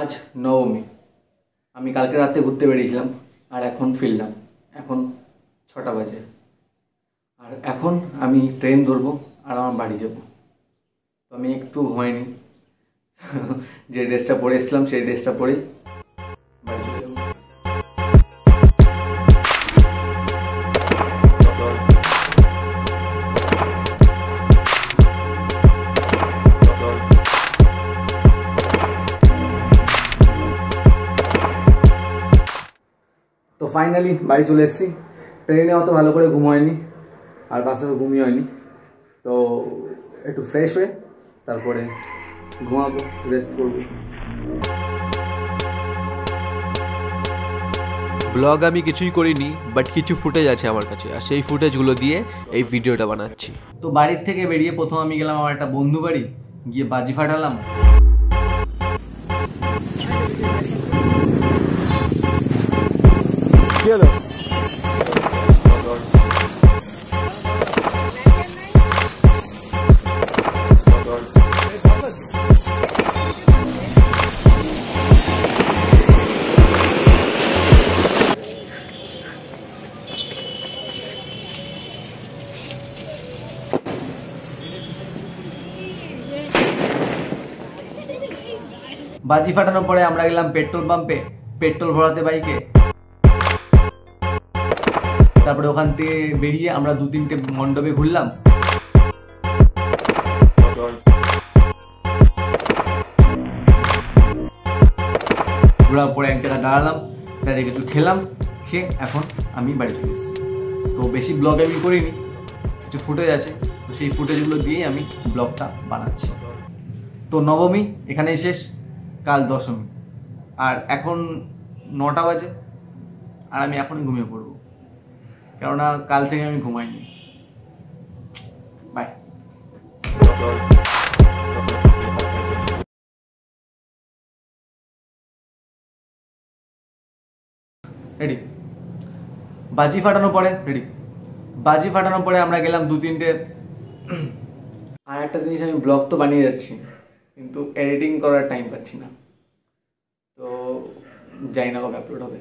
आज नवमी আমি কালকে রাতে ঘুরতে বেরিয়েছিলাম আর এখন ফিরলাম। এখন 6টা বাজে আর এখন আমি ট্রেন ধরবো আর আমার বাড়ি যাব। তো আমি একটু ঘুমাইনি, যে ড্রেসটা পরে এসেছিলাম সেই ড্রেসটা পরেই বাড়ি চলে যাবো। তো ফাইনালি বাড়ি চলে এসেছি। ট্রেনে অত ভালো করে ঘুম হয়নি আর বাসে ঘুমই হয়নি, তো একটু ফ্রেশ হয়ে তারপরে ঘুমাবো, রেস্ট করবো। ব্লগ আমি কিছুই করিনি, বাট কিছু ফুটেজ আছে আমার কাছে, আর সেই ফুটেজগুলো দিয়ে এই ভিডিওটা বানাচ্ছি। তো বাড়ির থেকে বেরিয়ে প্রথম আমি গেলাম আমার একটা বন্ধু বাড়ি, গিয়ে বাজি ফাটালাম। বাজি ফাটানোর পরে আমরা গেলাম পেট্রোল পাম্পে পেট্রোল ভরাতে বাইকে। তারপরে ওখান থেকে বেরিয়ে আমরা 2-3টে মণ্ডপে ঘুরলাম। ঘোরার পরে এক জায়গায় দাঁড়ালাম, দাঁড়িয়ে কিছু খেলাম, খেয়ে এখন আমি বাড়ি চলে এসেছি। তো বেশি ব্লগ আমি করিনি, কিছু ফুটেজ আছে, তো সেই ফুটেজগুলো দিয়েই আমি ব্লগটা বানাচ্ছি। তো নবমী এখানেই শেষ, কাল দশমী। আর এখন 9টা বাজে আর আমি এখনই ঘুমিয়ে পড়বো, কেননা কাল থেকে আমি ঘুমাইনি। বাই। রেডি? বাজি ফাটানোর পরে বাজি ফাটানোর পরে আমরা গেলাম 2-3টে। আর একটা জিনিস, আমি ব্লগ তো বানিয়ে যাচ্ছি কিন্তু এডিটিং করার টাইম পাচ্ছি না, তো জানি না কবে আপলোড হবে।